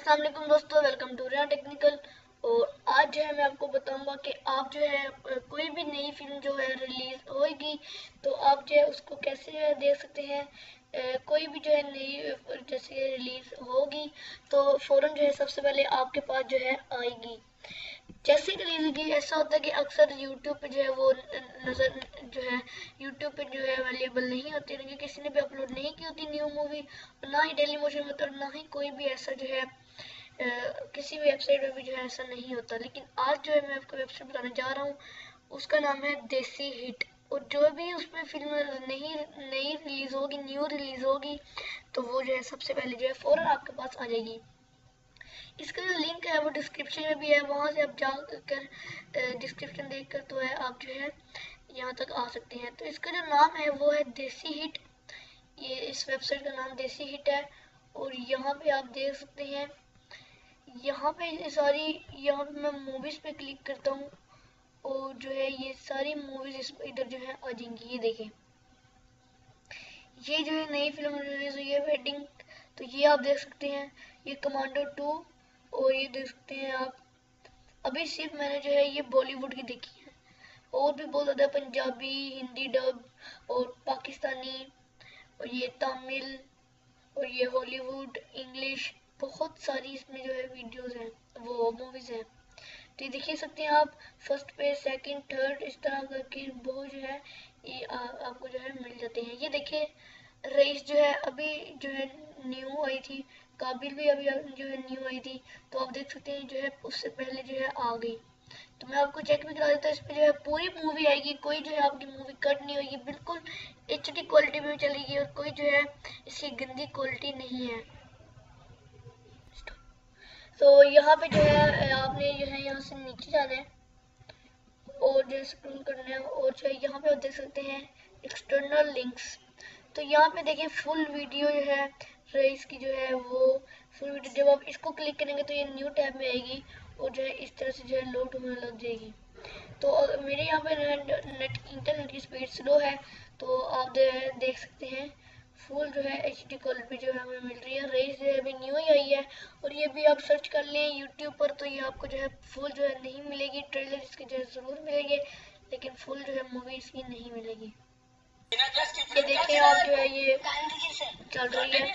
अस्सलाम वालेकुम दोस्तों, वेलकम टू रिया टेक्निकल। और आज जो है मैं आपको बताऊंगा कि आप जो है कोई भी नई फिल्म जो है रिलीज होगी तो आप जो है उसको कैसे देख सकते हैं। कोई भी जो है नई जैसे रिलीज होगी तो फौरन जो है सबसे पहले आपके पास जो है आएगी। जैसे कि रिलीज होगी ऐसा होता है कि अक्सर यूट्यूब पे जो है वो नजर जो है यूट्यूब पे जो है अवेलेबल नहीं होती, क्योंकि किसी ने भी अपलोड नहीं की होती न्यू मूवी, और ना ही डेली मोशन में, और ना ही कोई भी ऐसा जो है किसी भी वेबसाइट में भी जो है ऐसा नहीं होता। लेकिन आज जो है मैं आपको वेबसाइट बताने जा रहा हूँ, उसका नाम है देसी हिट। और जो भी उसमें फिल्म नई नई रिलीज होगी, न्यू रिलीज होगी, तो वो जो है सबसे पहले जो है फौरन आपके पास आ जाएगी। इसका जो लिंक है वो डिस्क्रिप्शन में भी है, वहाँ से आप जाकर डिस्क्रिप्शन देखकर तो है आप जो है यहाँ तक आ सकते हैं। तो इसका जो नाम है वो है देसी हिट। ये इस वेबसाइट का नाम देसी हिट है। और यहाँ पे आप देख सकते हैं, यहाँ पे सारी, यहाँ पे मैं मूवीज पे क्लिक करता हूँ और जो है ये सारी मूवीज इधर जो है आ जाएंगी। ये देखें, ये जो है नई फिल्म रिलीज हुई है वेडिंग, तो ये आप देख सकते हैं। ये कमांडो 2, और ये देख सकते हैं आप। अभी सिर्फ मैंने जो है ये बॉलीवुड की देखी है, और भी बहुत ज़्यादा पंजाबी, हिंदी डब और पाकिस्तानी, और ये तमिल, और ये हॉलीवुड, इंग्लिश, बहुत सारी इसमें जो है वीडियोस हैं, वो मूवीज हैं। तो ये देख सकते हैं आप, फर्स्ट पे, सेकंड, थर्ड, इस तरह करके बहुत जो है ये आपको जो है मिल जाते हैं। ये देखिए, रईस जो है अभी जो है न्यू आई थी, काबिल भी अभी जो है न्यू आई थी, तो आप देख सकते हैं जो है उससे पहले जो है आ गई। तो मैं आपको चेक भी करा देता हूँ, इसमें जो है पूरी मूवी आएगी, कोई जो है आपकी मूवी कट नहीं होगी, बिल्कुल एचडी क्वालिटी में चलेगी, और कोई जो है इसकी गंदी क्वालिटी नहीं है। तो यहाँ पे जो है आपने जो है यहाँ से नीचे जाना है और जो स्क्रॉल करना है, और जो है यहाँ पे आप देख सकते हैं एक्सटर्नल लिंक्स। तो यहाँ पे देखिए फुल वीडियो जो है रईस की जो है वो फुल वीडियो, जब आप इसको क्लिक करेंगे तो ये न्यू टैब में आएगी और जो है इस तरह से जो है लोड होने लग जाएगी। तो मेरे यहाँ पे नेट इंटरनेट की स्पीड स्लो है, तो आप देख सकते हैं फुल जो है एचडी क्वालिटी जो है हमें मिल रही है। रईस जो है अभी न्यू ही आई है, और ये भी आप सर्च कर लें यूट्यूब पर तो ये आपको जो है फुल जो है नहीं मिलेगी। ट्रेलर इसके जो है ज़रूर मिलेंगे, लेकिन फुल जो है मूवी इसकी नहीं मिलेगी। ये देखिए आप जो है ये चल रही है,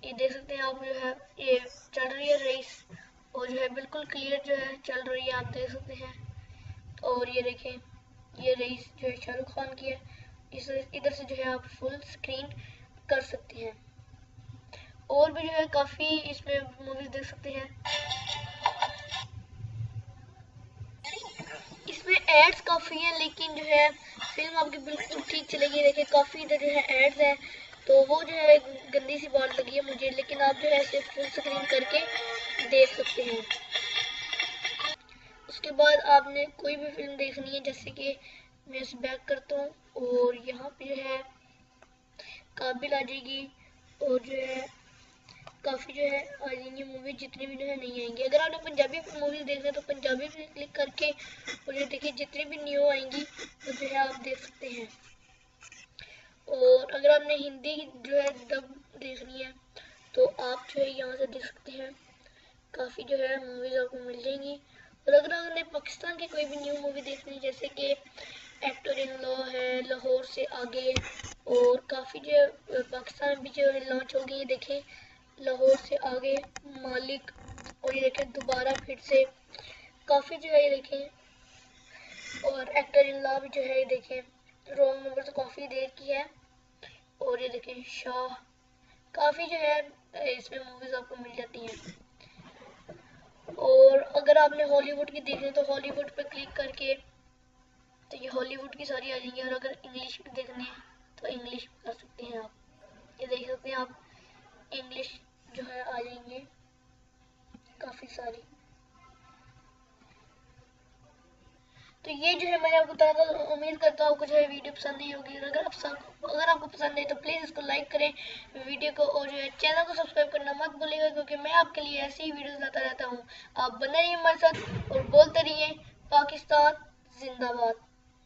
ये देख सकते हैं आप जो है ये चल रही है रईस, और जो है बिल्कुल क्लियर जो है चल रही है, आप देख सकते हैं। और ये देखें, ये रईस जो है शाहरुख खान की है। इस इधर से जो है आप फुल स्क्रीन कर सकते हैं, और भी जो है काफ़ी इसमें मूवीज देख सकते हैं। इसमें एड्स काफ़ी हैं, लेकिन जो है फिल्म आपकी बिल्कुल ठीक चलेगी। देखिए काफ़ी इधर जो है एड्स है, तो वो जो है गंदी सी बात लगी है मुझे, लेकिन आप जो है इसे फुल स्क्रीन करके देख सकते हैं। उसके बाद आपने कोई भी फिल्म देखनी है, जैसे कि मैं इसे बैक करता हूँ और यहाँ पे जो है काबिल आ जाएगी, और जो है काफ़ी जो है आ जाएंगी मूवी, जितनी भी जो है नहीं आएंगी। अगर आपने पंजाबी मूवीज देखना है तो पंजाबी पे क्लिक करके, और ये देखिए जितनी भी न्यू आएंगी तो जो है आप देख सकते हैं। और अगर आपने हिंदी जो है डब देखनी है तो आप जो है यहाँ से देख सकते हैं, काफ़ी जो है मूवीज आपको मिल जाएंगी। और अगर आपने पाकिस्तान की कोई भी न्यू मूवी देखनी है, जैसे कि एक्टर इन लॉ है, लाहौर से आगे, और काफ़ी जो है पाकिस्तान भी जो है लॉन्च हो गई है, देखें लाहौर से आगे, मालिक, और ये देखें दोबारा फिर से, काफ़ी जो है ये देखें। और एक्टर इन लॉ भी जो है ये देखें, रोल नंबर तो काफ़ी देर की है, और ये देखें शाह, काफ़ी जो है इसमें मूवीज आपको मिल जाती हैं। और अगर आपने हॉलीवुड की देखनी है तो हॉलीवुड पे क्लिक करके तो ये हॉलीवुड की सारी आ जाएंगी, और अगर इंग्लिश की देखनी है तो इंग्लिश कर सकते हैं आप। ये देख सकते हैं आप, इंग्लिश जो है आ जाएंगे काफ़ी सारी। तो ये जो है मैंने आपको बताया था, उम्मीद करता हूँ आपको जो है वीडियो पसंद नहीं होगी। अगर आपको पसंद है तो प्लीज़ इसको लाइक करें वीडियो को, और जो है चैनल को सब्सक्राइब करना मत भूलिएगा, क्योंकि मैं आपके लिए ऐसी ही वीडियोस लाता रहता हूँ। आप बने रहिए हमारे साथ और बोलते रहिए पाकिस्तान जिंदाबाद।